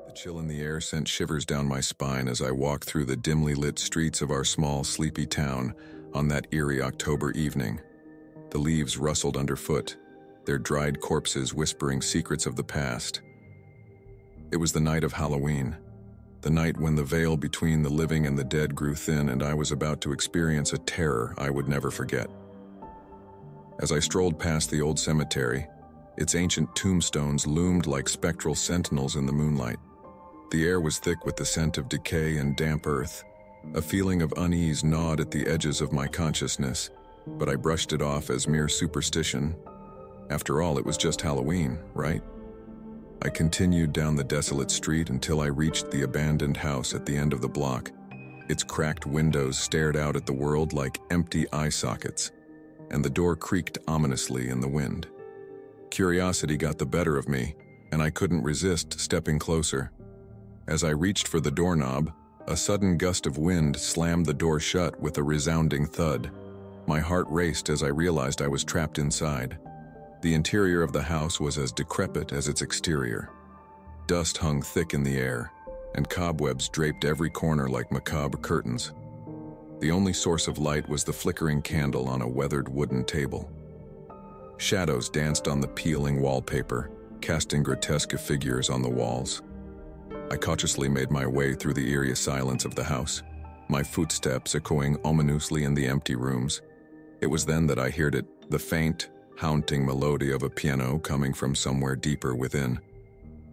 The chill in the air sent shivers down my spine as I walked through the dimly lit streets of our small, sleepy town on that eerie October evening. The leaves rustled underfoot, their dried corpses whispering secrets of the past. It was the night of Halloween, the night when the veil between the living and the dead grew thin, and I was about to experience a terror I would never forget. As I strolled past the old cemetery, its ancient tombstones loomed like spectral sentinels in the moonlight. The air was thick with the scent of decay and damp earth. A feeling of unease gnawed at the edges of my consciousness, but I brushed it off as mere superstition. After all, it was just Halloween, right? I continued down the desolate street until I reached the abandoned house at the end of the block. Its cracked windows stared out at the world like empty eye sockets, and the door creaked ominously in the wind. Curiosity got the better of me, and I couldn't resist stepping closer. As I reached for the doorknob, a sudden gust of wind slammed the door shut with a resounding thud. My heart raced as I realized I was trapped inside. The interior of the house was as decrepit as its exterior. Dust hung thick in the air, and cobwebs draped every corner like macabre curtains. The only source of light was the flickering candle on a weathered wooden table. Shadows danced on the peeling wallpaper, casting grotesque figures on the walls. I cautiously made my way through the eerie silence of the house, my footsteps echoing ominously in the empty rooms. It was then that I heard it, the faint, haunting melody of a piano coming from somewhere deeper within.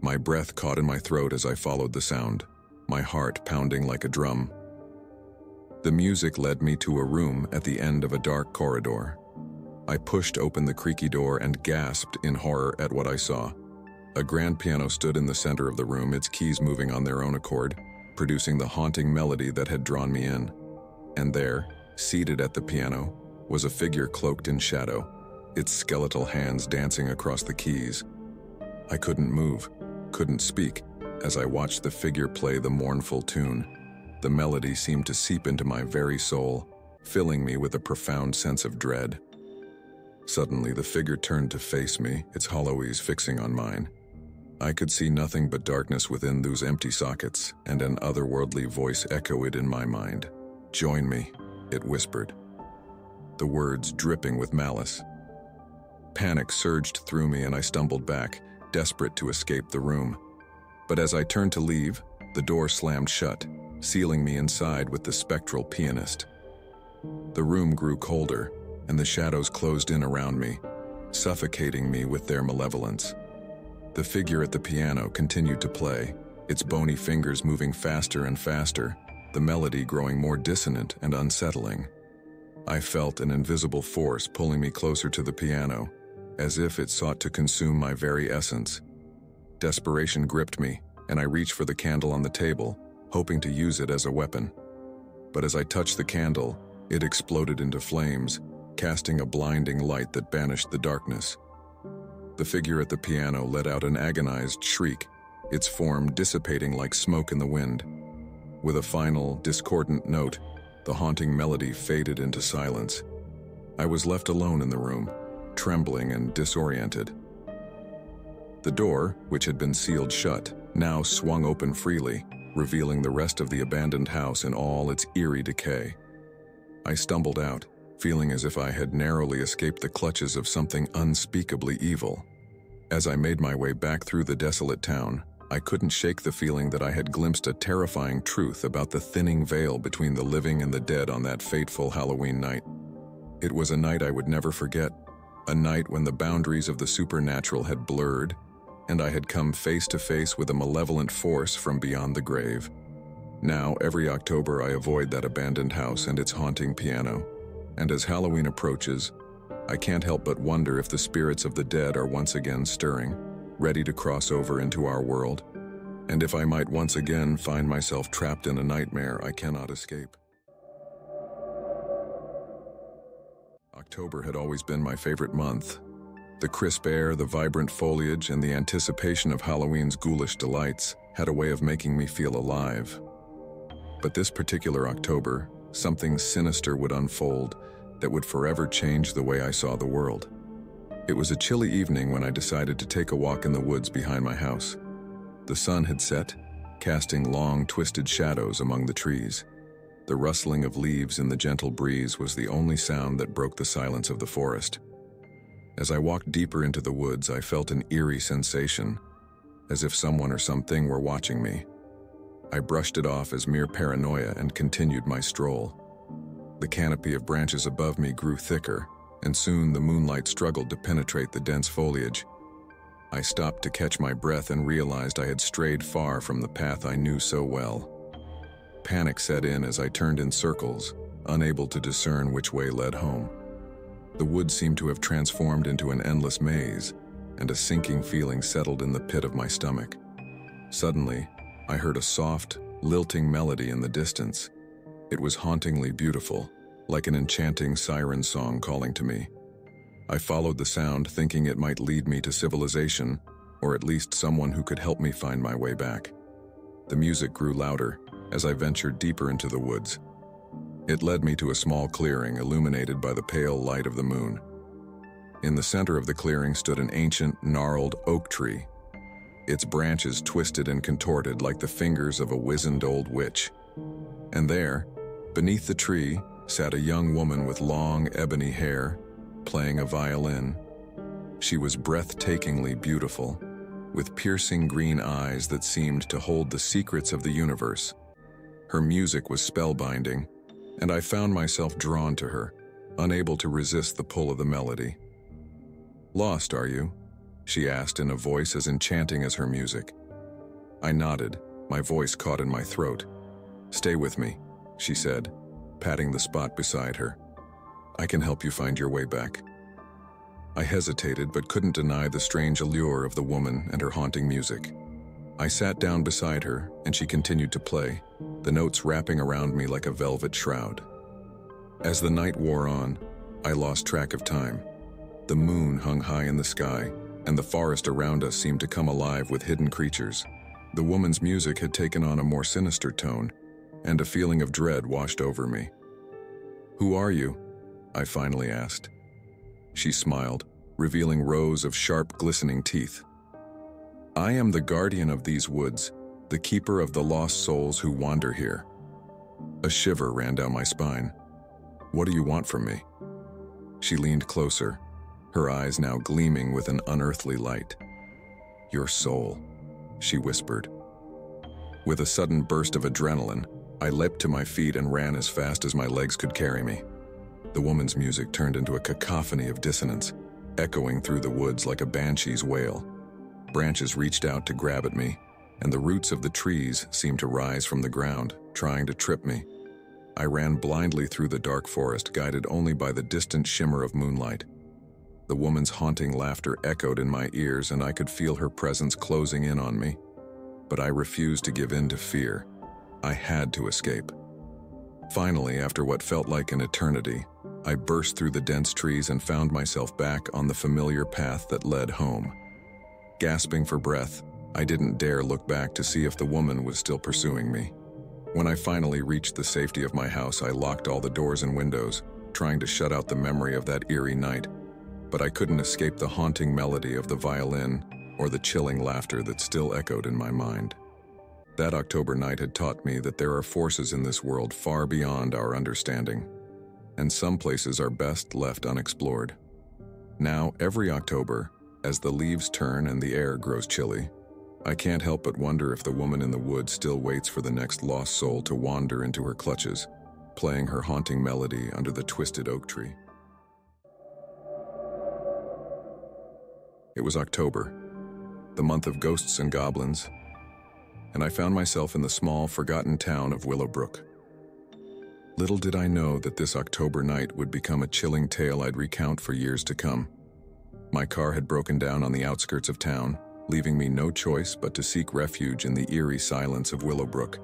My breath caught in my throat as I followed the sound, my heart pounding like a drum. The music led me to a room at the end of a dark corridor. I pushed open the creaky door and gasped in horror at what I saw. A grand piano stood in the center of the room, its keys moving on their own accord, producing the haunting melody that had drawn me in. And there, seated at the piano, was a figure cloaked in shadow, its skeletal hands dancing across the keys. I couldn't move, couldn't speak, as I watched the figure play the mournful tune. The melody seemed to seep into my very soul, filling me with a profound sense of dread. Suddenly, the figure turned to face me, its hollow eyes fixing on mine. I could see nothing but darkness within those empty sockets, and an otherworldly voice echoed in my mind. "Join me," it whispered, the words dripping with malice. Panic surged through me and I stumbled back, desperate to escape the room. But as I turned to leave, the door slammed shut, sealing me inside with the spectral pianist. The room grew colder, and the shadows closed in around me, suffocating me with their malevolence. The figure at the piano continued to play, its bony fingers moving faster and faster, the melody growing more dissonant and unsettling. I felt an invisible force pulling me closer to the piano, as if it sought to consume my very essence. Desperation gripped me, and I reached for the candle on the table, hoping to use it as a weapon. But as I touched the candle, it exploded into flames, casting a blinding light that banished the darkness. The figure at the piano let out an agonized shriek, its form dissipating like smoke in the wind. With a final, discordant note, the haunting melody faded into silence. I was left alone in the room, trembling and disoriented. The door, which had been sealed shut, now swung open freely, revealing the rest of the abandoned house in all its eerie decay. I stumbled out, feeling as if I had narrowly escaped the clutches of something unspeakably evil. As I made my way back through the desolate town, I couldn't shake the feeling that I had glimpsed a terrifying truth about the thinning veil between the living and the dead on that fateful Halloween night. It was a night I would never forget, a night when the boundaries of the supernatural had blurred, and I had come face to face with a malevolent force from beyond the grave. Now, every October I avoid that abandoned house and its haunting piano. And as Halloween approaches, I can't help but wonder if the spirits of the dead are once again stirring, ready to cross over into our world, and if I might once again find myself trapped in a nightmare I cannot escape. October had always been my favorite month. The crisp air, the vibrant foliage, and the anticipation of Halloween's ghoulish delights had a way of making me feel alive. But this particular October, something sinister would unfold that would forever change the way I saw the world. It was a chilly evening when I decided to take a walk in the woods behind my house. The sun had set, casting long, twisted shadows among the trees. The rustling of leaves in the gentle breeze was the only sound that broke the silence of the forest. As I walked deeper into the woods, I felt an eerie sensation, as if someone or something were watching me. I brushed it off as mere paranoia and continued my stroll. The canopy of branches above me grew thicker, and soon the moonlight struggled to penetrate the dense foliage. I stopped to catch my breath and realized I had strayed far from the path I knew so well. Panic set in as I turned in circles, unable to discern which way led home. The woods seemed to have transformed into an endless maze, and a sinking feeling settled in the pit of my stomach. Suddenly, I heard a soft, lilting melody in the distance. It was hauntingly beautiful, like an enchanting siren song calling to me. I followed the sound, thinking it might lead me to civilization, or at least someone who could help me find my way back. The music grew louder as I ventured deeper into the woods. It led me to a small clearing illuminated by the pale light of the moon. In the center of the clearing stood an ancient, gnarled oak tree, its branches twisted and contorted like the fingers of a wizened old witch. And there, beneath the tree, sat a young woman with long, ebony hair, playing a violin. She was breathtakingly beautiful, with piercing green eyes that seemed to hold the secrets of the universe. Her music was spellbinding, and I found myself drawn to her, unable to resist the pull of the melody. "Lost, are you?" she asked in a voice as enchanting as her music. I nodded, my voice caught in my throat. "Stay with me," she said, patting the spot beside her. "I can help you find your way back." I hesitated but couldn't deny the strange allure of the woman and her haunting music. I sat down beside her, and she continued to play, the notes wrapping around me like a velvet shroud. As the night wore on, I lost track of time. The moon hung high in the sky, and the forest around us seemed to come alive with hidden creatures. The woman's music had taken on a more sinister tone, and a feeling of dread washed over me. "Who are you?" I finally asked. She smiled, revealing rows of sharp, glistening teeth. "I am the guardian of these woods, the keeper of the lost souls who wander here." A shiver ran down my spine. "What do you want from me?" She leaned closer, her eyes now gleaming with an unearthly light. "Your soul," she whispered. With a sudden burst of adrenaline, I leapt to my feet and ran as fast as my legs could carry me. The woman's music turned into a cacophony of dissonance, echoing through the woods like a banshee's wail. Branches reached out to grab at me, and the roots of the trees seemed to rise from the ground, trying to trip me. I ran blindly through the dark forest, guided only by the distant shimmer of moonlight. The woman's haunting laughter echoed in my ears, and I could feel her presence closing in on me. But I refused to give in to fear. I had to escape. Finally, after what felt like an eternity, I burst through the dense trees and found myself back on the familiar path that led home. Gasping for breath, I didn't dare look back to see if the woman was still pursuing me. When I finally reached the safety of my house, I locked all the doors and windows, trying to shut out the memory of that eerie night. But I couldn't escape the haunting melody of the violin or the chilling laughter that still echoed in my mind. That October night had taught me that there are forces in this world far beyond our understanding, and some places are best left unexplored. Now, every October, as the leaves turn and the air grows chilly, I can't help but wonder if the woman in the woods still waits for the next lost soul to wander into her clutches, playing her haunting melody under the twisted oak tree. It was October, the month of ghosts and goblins, and I found myself in the small, forgotten town of Willowbrook. Little did I know that this October night would become a chilling tale I'd recount for years to come. My car had broken down on the outskirts of town, leaving me no choice but to seek refuge in the eerie silence of Willowbrook.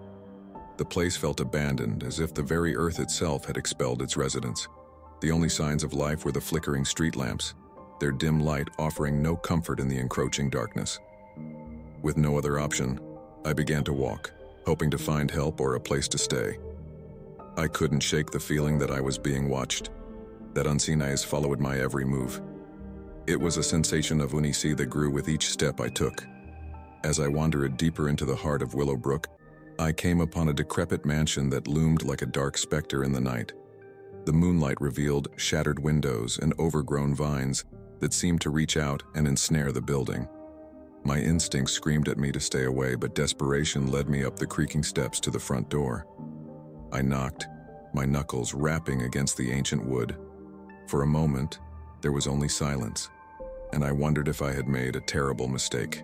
The place felt abandoned, as if the very earth itself had expelled its residents. The only signs of life were the flickering street lamps, their dim light offering no comfort in the encroaching darkness. With no other option, I began to walk, hoping to find help or a place to stay. I couldn't shake the feeling that I was being watched, that unseen eyes followed my every move. It was a sensation of unease that grew with each step I took. As I wandered deeper into the heart of Willowbrook, I came upon a decrepit mansion that loomed like a dark specter in the night. The moonlight revealed shattered windows and overgrown vines that seemed to reach out and ensnare the building. My instincts screamed at me to stay away, but desperation led me up the creaking steps to the front door. I knocked, my knuckles rapping against the ancient wood. For a moment, there was only silence, and I wondered if I had made a terrible mistake.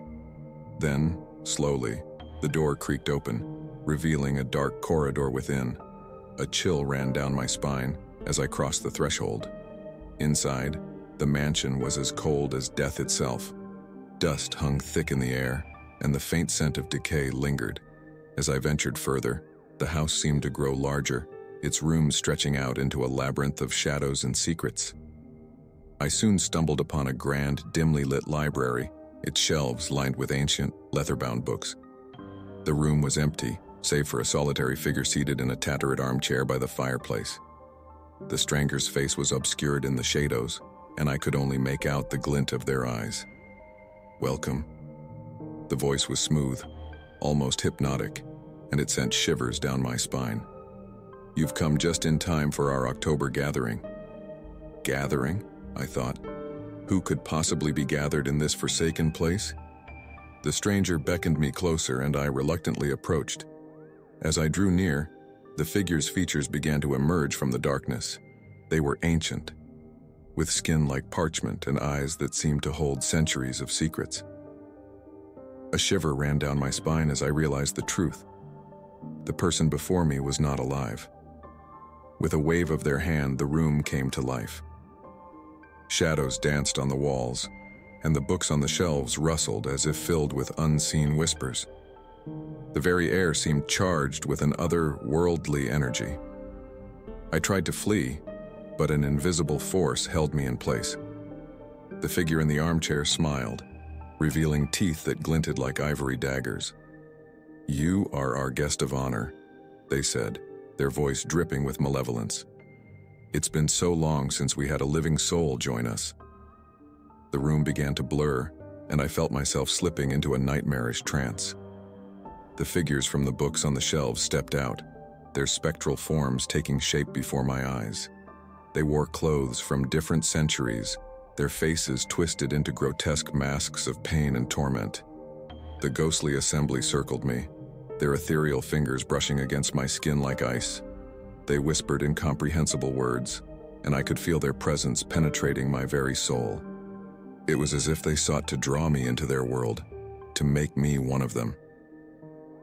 Then, slowly, the door creaked open, revealing a dark corridor within. A chill ran down my spine as I crossed the threshold. Inside, the mansion was as cold as death itself. Dust hung thick in the air, and the faint scent of decay lingered. As I ventured further, the house seemed to grow larger, its rooms stretching out into a labyrinth of shadows and secrets. I soon stumbled upon a grand, dimly lit library, its shelves lined with ancient, leather-bound books. The room was empty, save for a solitary figure seated in a tattered armchair by the fireplace. The stranger's face was obscured in the shadows, and I could only make out the glint of their eyes. "Welcome." The voice was smooth, almost hypnotic, and it sent shivers down my spine. "You've come just in time for our October gathering." Gathering? I thought. Who could possibly be gathered in this forsaken place? The stranger beckoned me closer, and I reluctantly approached. As I drew near, the figure's features began to emerge from the darkness. They were ancient, with skin like parchment and eyes that seemed to hold centuries of secrets. A shiver ran down my spine as I realized the truth. The person before me was not alive. With a wave of their hand, the room came to life. Shadows danced on the walls, and the books on the shelves rustled as if filled with unseen whispers. The very air seemed charged with an otherworldly energy. I tried to flee, but an invisible force held me in place. The figure in the armchair smiled, revealing teeth that glinted like ivory daggers. "You are our guest of honor," they said, their voice dripping with malevolence. "It's been so long since we had a living soul join us." The room began to blur, and I felt myself slipping into a nightmarish trance. The figures from the books on the shelves stepped out, their spectral forms taking shape before my eyes. They wore clothes from different centuries, their faces twisted into grotesque masks of pain and torment. The ghostly assembly circled me, their ethereal fingers brushing against my skin like ice. They whispered incomprehensible words, and I could feel their presence penetrating my very soul. It was as if they sought to draw me into their world, to make me one of them.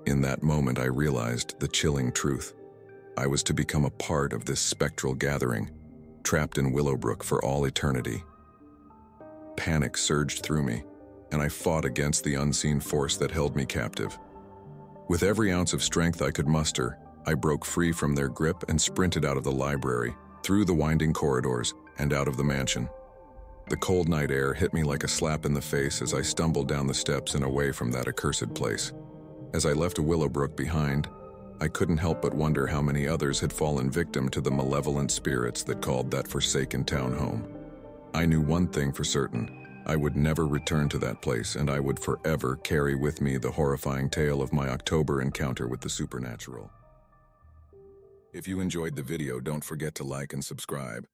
In that moment, I realized the chilling truth. I was to become a part of this spectral gathering, trapped in Willowbrook for all eternity. Panic surged through me, and I fought against the unseen force that held me captive. With every ounce of strength I could muster, I broke free from their grip and sprinted out of the library, through the winding corridors, and out of the mansion. The cold night air hit me like a slap in the face as I stumbled down the steps and away from that accursed place. As I left Willowbrook behind, I couldn't help but wonder how many others had fallen victim to the malevolent spirits that called that forsaken town home. I knew one thing for certain. I would never return to that place, and I would forever carry with me the horrifying tale of my October encounter with the supernatural. If you enjoyed the video, don't forget to like and subscribe.